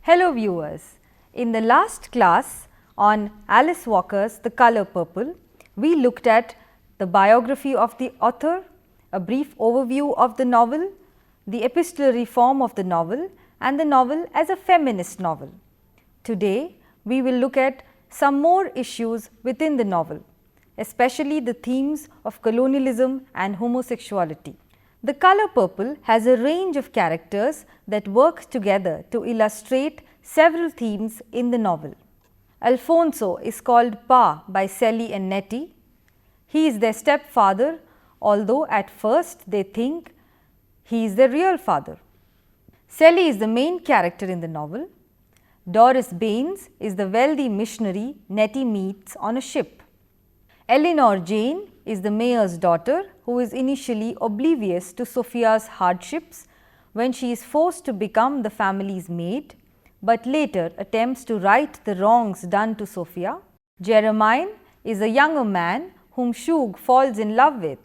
Hello viewers, in the last class on Alice Walker's The Color Purple, we looked at the biography of the author, a brief overview of the novel, the epistolary form of the novel and the novel as a feminist novel. Today, we will look at some more issues within the novel, especially the themes of colonialism and homosexuality. The Color Purple has a range of characters that work together to illustrate several themes in the novel. Alfonso is called Pa by Sally and Nettie. He is their stepfather, although at first they think he is their real father. Sally is the main character in the novel. Doris Baines is the wealthy missionary Nettie meets on a ship. Eleanor Jane is the mayor's daughter who is initially oblivious to Sophia's hardships when she is forced to become the family's maid, but later attempts to right the wrongs done to Sophia. Jeremiah is a younger man whom Shug falls in love with.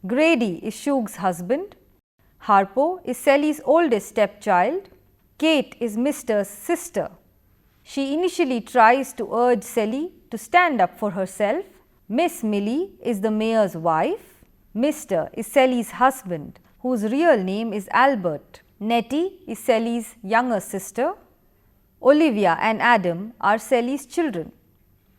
Grady is Shug's husband. Harpo is Sally's oldest stepchild. Kate is Mr.'s sister. She initially tries to urge Sally to stand up for herself. Miss Millie is the mayor's wife. Mr. is Sally's husband, whose real name is Albert. Nettie is Sally's younger sister. Olivia and Adam are Sally's children.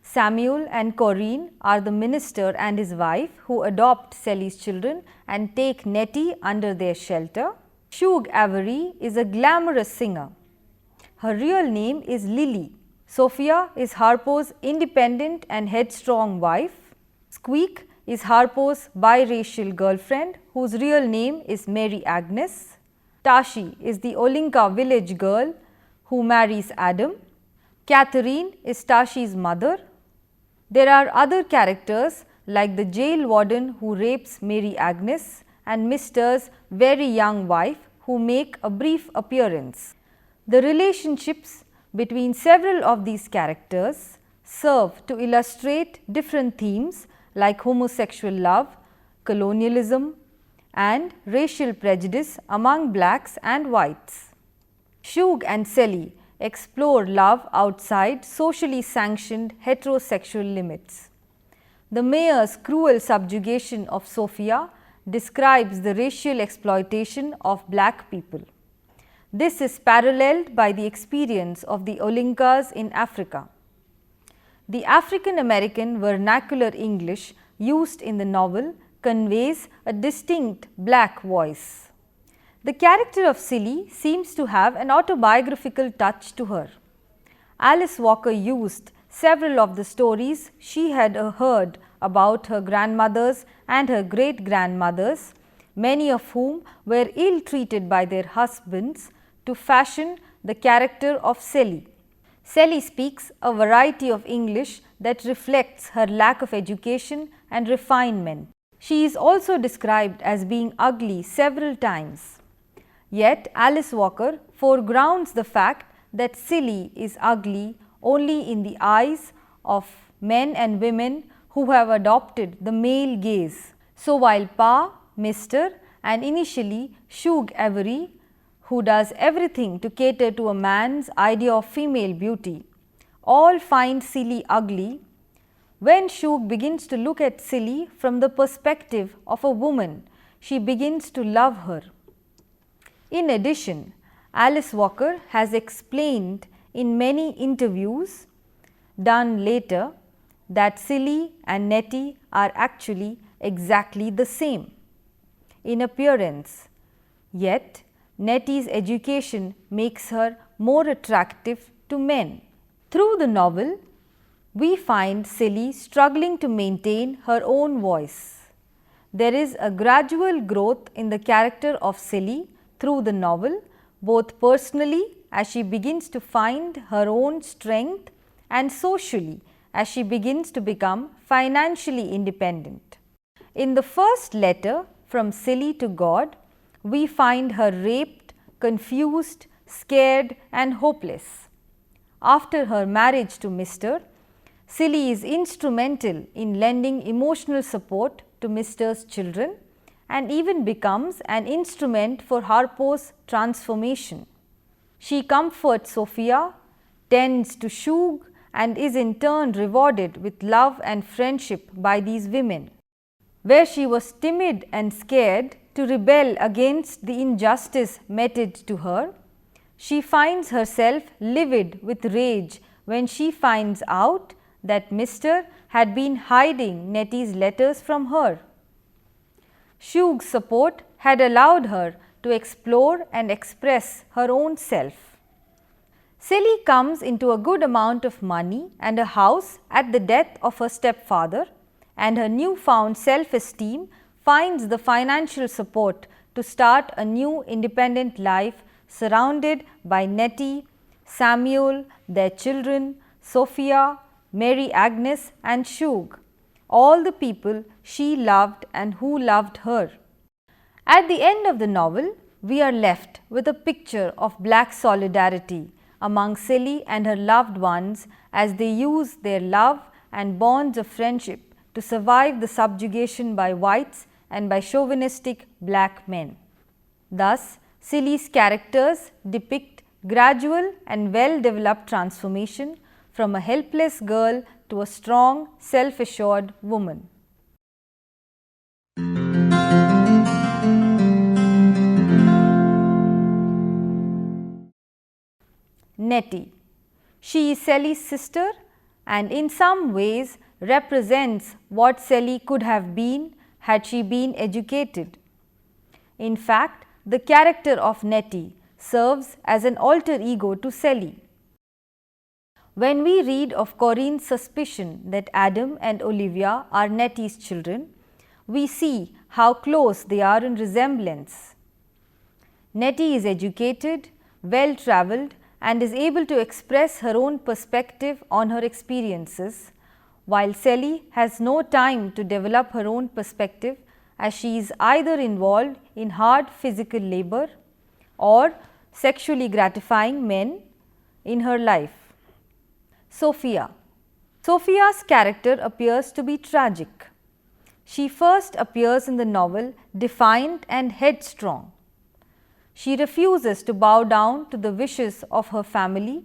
Samuel and Corinne are the minister and his wife who adopt Sally's children and take Nettie under their shelter. Shug Avery is a glamorous singer. Her real name is Lily. Sophia is Harpo's independent and headstrong wife. Squeak is Harpo's biracial girlfriend whose real name is Mary Agnes. Tashi is the Olinka village girl who marries Adam. Catherine is Tashi's mother. There are other characters like the jail warden who rapes Mary Agnes and Mr.'s very young wife who make a brief appearance. The relationships between several of these characters serve to illustrate different themes like homosexual love, colonialism and racial prejudice among blacks and whites. Shug and Sally explore love outside socially sanctioned heterosexual limits. The mayor's cruel subjugation of Sophia describes the racial exploitation of black people. This is paralleled by the experience of the Olinkas in Africa. The African American vernacular English used in the novel conveys a distinct black voice. The character of Silly seems to have an autobiographical touch to her. Alice Walker used several of the stories she had heard about her grandmothers and her great-grandmothers, many of whom were ill-treated by their husbands, to fashion the character of Sally. Sally speaks a variety of English that reflects her lack of education and refinement. She is also described as being ugly several times. Yet Alice Walker foregrounds the fact that Silly is ugly only in the eyes of men and women who have adopted the male gaze. So while Pa, Mr. and initially Shug Avery, who does everything to cater to a man's idea of female beauty, all find Silly ugly, when Shug begins to look at Silly from the perspective of a woman, she begins to love her. In addition, Alice Walker has explained in many interviews done later that Silly and Nettie are actually exactly the same in appearance, yet Nettie's education makes her more attractive to men. Through the novel, we find Silly struggling to maintain her own voice. There is a gradual growth in the character of Silly through the novel, both personally as she begins to find her own strength and socially as she begins to become financially independent. In the first letter from Silly to God, we find her raped, confused, scared and hopeless. After her marriage to Mr., Silly is instrumental in lending emotional support to Mr.'s children and even becomes an instrument for Harpo's transformation. She comforts Sophia, tends to Shug, and is in turn rewarded with love and friendship by these women. Where she was timid and scared to rebel against the injustice meted to her, she finds herself livid with rage when she finds out that Mr. had been hiding Nettie's letters from her. Shug's support had allowed her to explore and express her own self. Sally comes into a good amount of money and a house at the death of her stepfather, and her newfound self-esteem finds the financial support to start a new independent life surrounded by Nettie, Samuel, their children, Sophia, Mary Agnes and Shug, all the people she loved and who loved her. At the end of the novel, we are left with a picture of black solidarity among Sally and her loved ones as they use their love and bonds of friendship to survive the subjugation by whites and by chauvinistic black men. Thus, Sally's characters depict gradual and well-developed transformation from a helpless girl to a strong, self-assured woman. Nettie. She is Sally's sister and in some ways represents what Sally could have been had she been educated. In fact, the character of Nettie serves as an alter ego to Sally. When we read of Corinne's suspicion that Adam and Olivia are Nettie's children, we see how close they are in resemblance. Nettie is educated, well-travelled, and is able to express her own perspective on her experiences, while Sally has no time to develop her own perspective as she is either involved in hard physical labor or sexually gratifying men in her life. Sophia. Sophia's character appears to be tragic. She first appears in the novel defiant and headstrong. She refuses to bow down to the wishes of her family,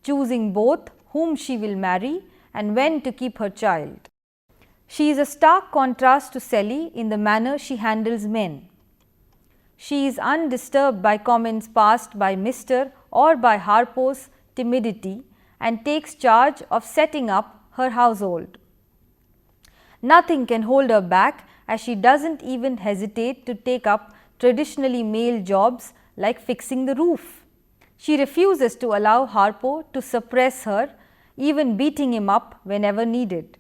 choosing both whom she will marry and when to keep her child. She is a stark contrast to Sally in the manner she handles men. She is undisturbed by comments passed by Mr. or by Harpo's timidity and takes charge of setting up her household. Nothing can hold her back as she doesn't even hesitate to take up traditionally male jobs like fixing the roof. She refuses to allow Harpo to suppress her, even beating him up whenever needed.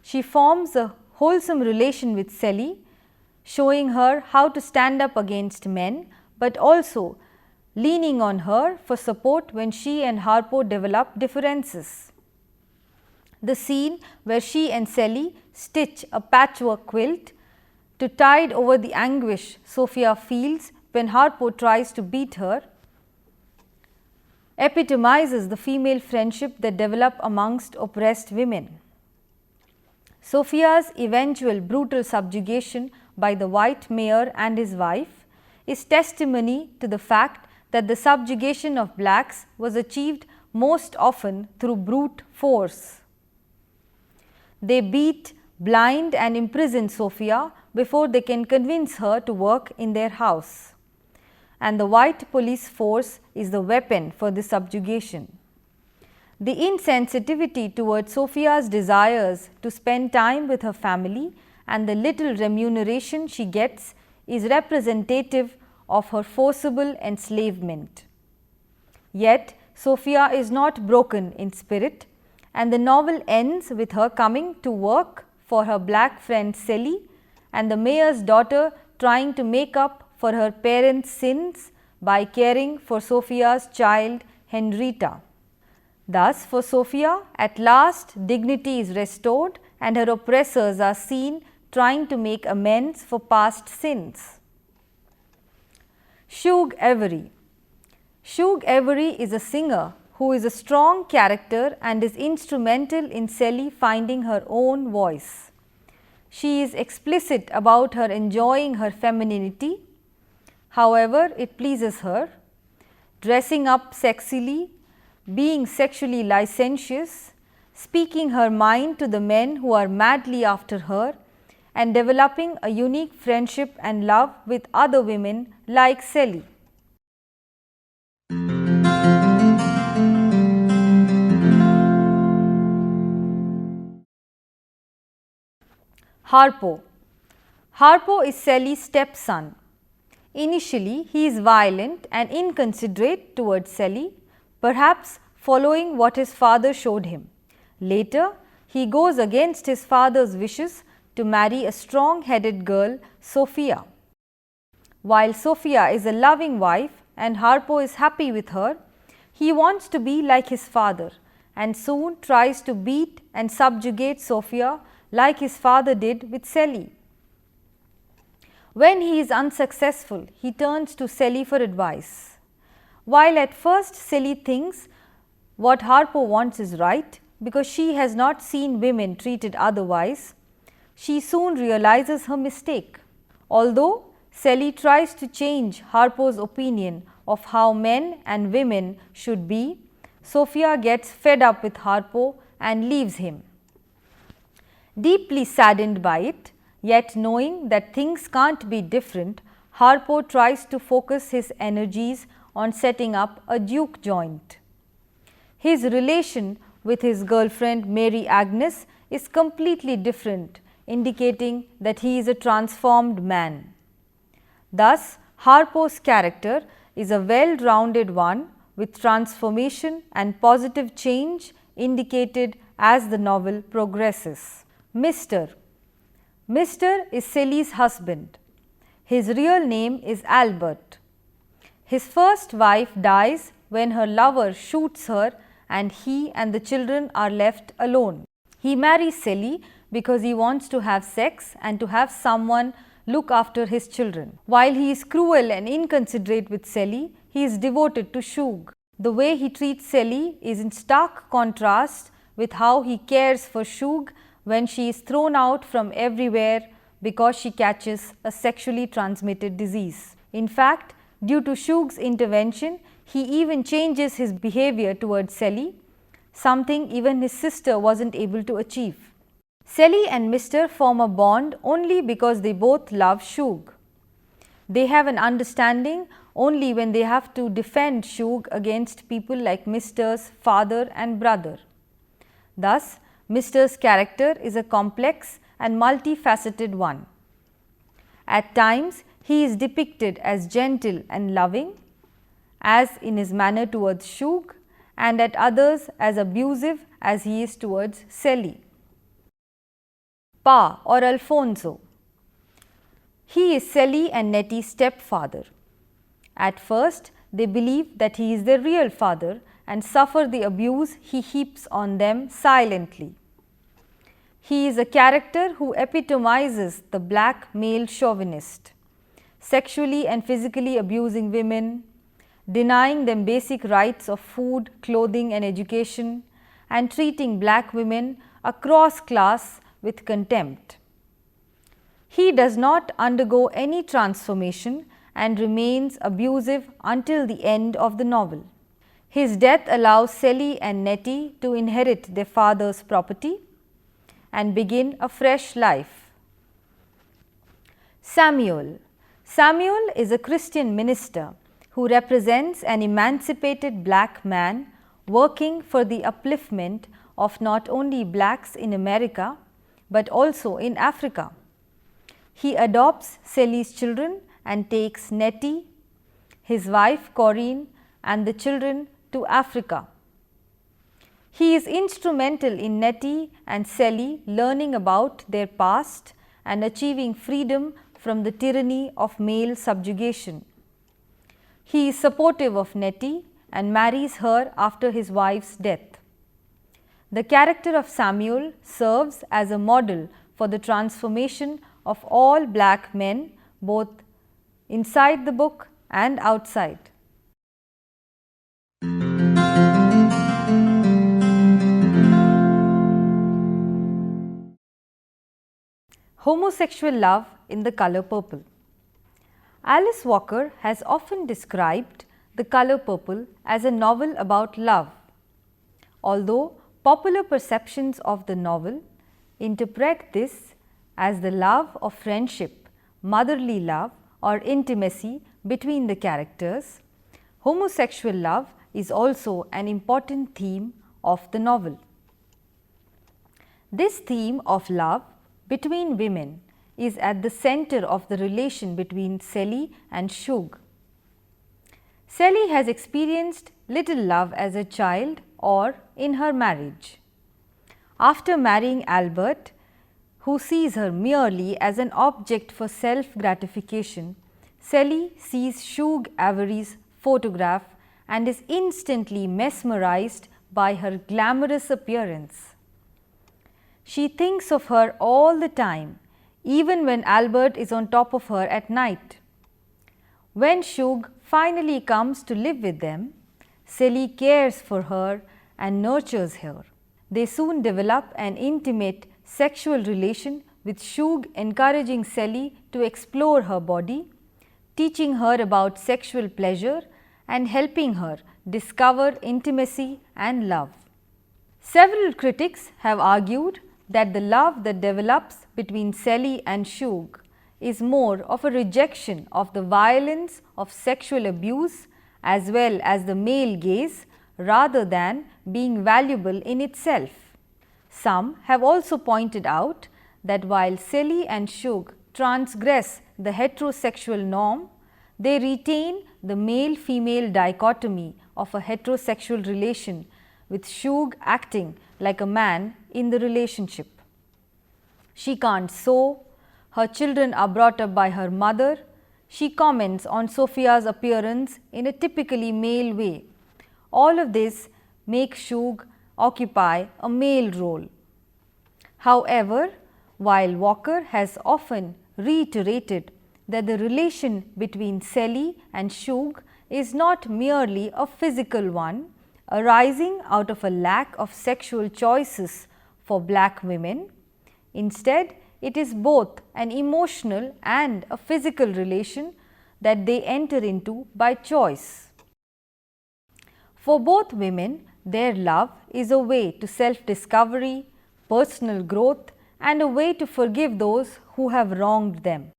She forms a wholesome relation with Sally, showing her how to stand up against men, but also leaning on her for support when she and Harpo develop differences. The scene where she and Sally stitch a patchwork quilt to tide over the anguish Sophia feels when Harpo tries to beat her epitomizes the female friendship that develop amongst oppressed women. Sophia's eventual brutal subjugation by the white mayor and his wife is testimony to the fact that the subjugation of blacks was achieved most often through brute force. They beat, blind and imprison Sophia before they can convince her to work in their house, and the white police force is the weapon for this subjugation. The insensitivity towards Sophia's desires to spend time with her family and the little remuneration she gets is representative of her forcible enslavement. Yet, Sophia is not broken in spirit, and the novel ends with her coming to work for her black friend Sally and the mayor's daughter trying to make up for her parents' sins by caring for Sophia's child Henrietta. Thus, for Sophia, at last dignity is restored and her oppressors are seen trying to make amends for past sins. Shug Avery. Shug Avery is a singer who is a strong character and is instrumental in Sally finding her own voice. She is explicit about her enjoying her femininity, however it pleases her. dressing up sexily, being sexually licentious, speaking her mind to the men who are madly after her, and developing a unique friendship and love with other women like Sally. Harpo. Harpo is Sally's stepson. Initially, he is violent and inconsiderate towards Sally, perhaps following what his father showed him. Later, he goes against his father's wishes to marry a strong-headed girl, Sophia. While Sophia is a loving wife and Harpo is happy with her, he wants to be like his father and soon tries to beat and subjugate Sophia like his father did with Sally. When he is unsuccessful, he turns to Sally for advice. While at first Sally thinks what Harpo wants is right because she has not seen women treated otherwise, she soon realizes her mistake. Although Sally tries to change Harpo's opinion of how men and women should be, Sophia gets fed up with Harpo and leaves him. Deeply saddened by it, yet knowing that things can't be different, Harpo tries to focus his energies on setting up a Duke joint. His relation with his girlfriend Mary Agnes is completely different, indicating that he is a transformed man. Thus, Harpo's character is a well-rounded one with transformation and positive change indicated as the novel progresses. Mr. is Sally's husband. His real name is Albert. His first wife dies when her lover shoots her and he and the children are left alone. He marries Sally because he wants to have sex and to have someone look after his children. While he is cruel and inconsiderate with Sally, he is devoted to Shug. The way he treats Sally is in stark contrast with how he cares for Shug when she is thrown out from everywhere because she catches a sexually transmitted disease. In fact, due to Shug's intervention, he even changes his behavior towards Sally, something even his sister wasn't able to achieve. Sally and Mr. form a bond only because they both love Shug. They have an understanding only when they have to defend Shug against people like Mr.'s father and brother. Thus, Mr.'s character is a complex and multifaceted one. At times, he is depicted as gentle and loving, as in his manner towards Shug, and at others as abusive as he is towards Sally. Pa or Alfonso. He is Sally and Nettie's stepfather. At first, they believe that he is their real father and suffer the abuse he heaps on them silently. He is a character who epitomizes the black male chauvinist, sexually and physically abusing women, denying them basic rights of food, clothing and education, and treating black women across class with contempt. He does not undergo any transformation and remains abusive until the end of the novel. His death allows Sally and Nettie to inherit their father's property and begin a fresh life. Samuel. Samuel is a Christian minister who represents an emancipated black man working for the upliftment of not only blacks in America but also in Africa. He adopts Sally's children and takes Nettie, his wife Corinne, and the children to Africa. He is instrumental in Nettie and Sally learning about their past and achieving freedom from the tyranny of male subjugation. He is supportive of Nettie and marries her after his wife's death. The character of Samuel serves as a model for the transformation of all black men, both inside the book and outside. Homosexual love in The Color Purple. Alice Walker has often described The Color Purple as a novel about love. Although popular perceptions of the novel interpret this as the love of friendship, motherly love or intimacy between the characters, homosexual love is also an important theme of the novel. This theme of love between women is at the center of the relation between Sally and Shug. Sally has experienced little love as a child or in her marriage. After marrying Albert, who sees her merely as an object for self-gratification, Sally sees Shug Avery's photograph and is instantly mesmerized by her glamorous appearance. She thinks of her all the time, even when Albert is on top of her at night. When Shug finally comes to live with them, Sally cares for her and nurtures her. They soon develop an intimate sexual relation, with Shug encouraging Sally to explore her body, teaching her about sexual pleasure and helping her discover intimacy and love. Several critics have argued that the love that develops between Sally and Shug is more of a rejection of the violence of sexual abuse as well as the male gaze rather than being valuable in itself. Some have also pointed out that while Sally and Shug transgress the heterosexual norm, they retain the male-female dichotomy of a heterosexual relation, with Shug acting like a man in the relationship. She can't sew, her children are brought up by her mother, she comments on Sophia's appearance in a typically male way. All of this makes Shug occupy a male role. However, while Walkar has often reiterated that the relation between Sally and Shug is not merely a physical one, arising out of a lack of sexual choices for black women. Instead, it is both an emotional and a physical relation that they enter into by choice. For both women, their love is a way to self-discovery, personal growth, and a way to forgive those who have wronged them.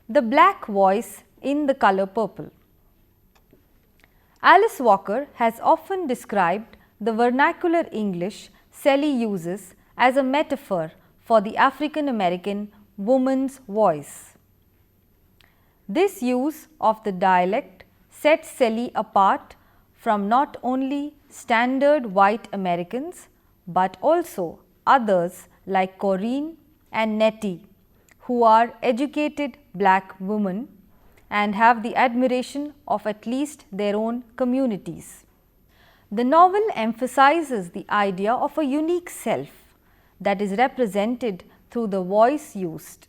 The black voice in The Color Purple. Alice Walker has often described the vernacular English Sally uses as a metaphor for the African American woman's voice. This use of the dialect sets Sally apart from not only standard white Americans, but also others like Corinne and Nettie, who are educated black women and have the admiration of at least their own communities. The novel emphasizes the idea of a unique self that is represented through the voice used.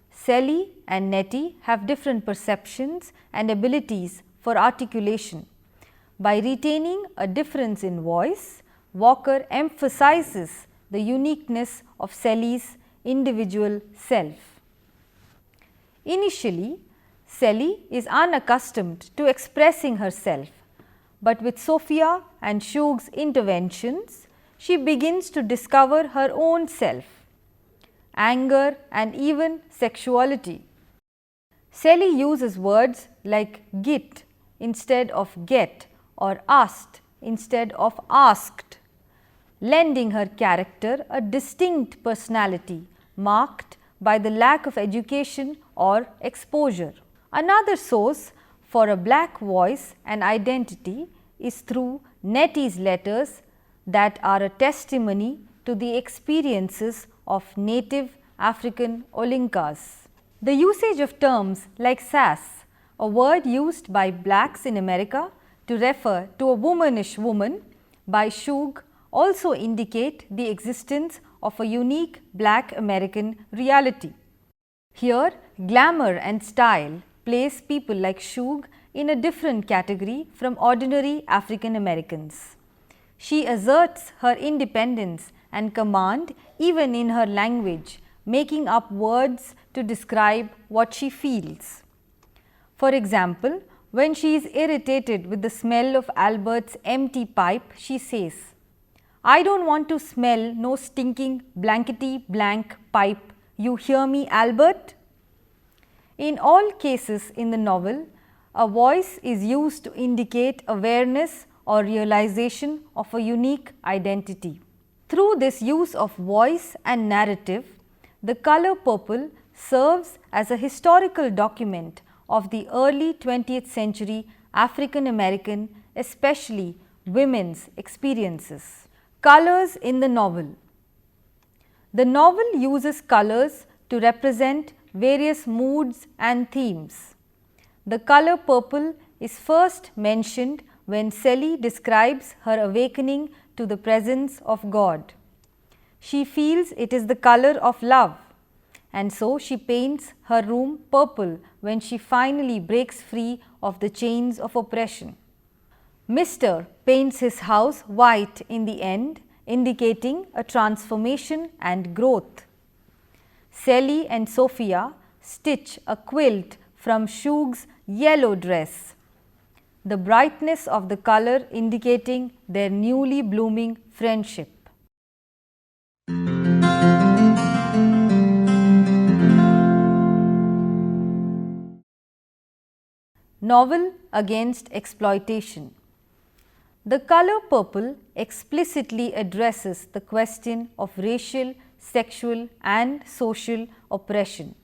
Sally and Nettie have different perceptions and abilities for articulation. By retaining a difference in voice, Walker emphasizes the uniqueness of Sally's individual self. Initially, Sally is unaccustomed to expressing herself, but with Sophia and Shug's interventions, she begins to discover her own self, anger and even sexuality. Sally uses words like git instead of get or asked instead of asked, lending her character a distinct personality marked by the lack of education or exposure. Another source for a black voice and identity is through Nettie's letters that are a testimony to the experiences of native African Olinkas. The usage of terms like sass, a word used by blacks in America to refer to a womanish woman, by Shug also indicate the existence of a unique black American reality. Here, glamour and style place people like Shug in a different category from ordinary African Americans. She asserts her independence and command even in her language, making up words to describe what she feels. For example, when she is irritated with the smell of Albert's empty pipe, she says, "I don't want to smell no stinking blankety blank pipe. You hear me, Albert?" In all cases in the novel, a voice is used to indicate awareness or realization of a unique identity. Through this use of voice and narrative, the color purple serves as a historical document of the early 20th century African American, especially women's experiences. Colors in the novel. The novel uses colors to represent various moods and themes. The color purple is first mentioned when Sally describes her awakening to the presence of God. She feels it is the color of love, and so she paints her room purple when she finally breaks free of the chains of oppression. Mr. paints his house white in the end, indicating a transformation and growth. Sally and Sophia stitch a quilt from Shug's yellow dress, the brightness of the color indicating their newly blooming friendship. Novel against exploitation. The color purple explicitly addresses the question of racial, sexual and social oppression.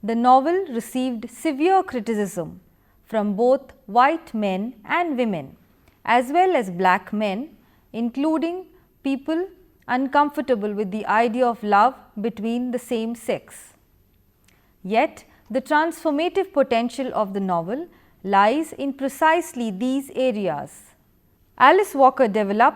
The novel received severe criticism from both white men and women, as well as black men, including people uncomfortable with the idea of love between the same sex. Yet, the transformative potential of the novel lies in precisely these areas. Alice Walker developed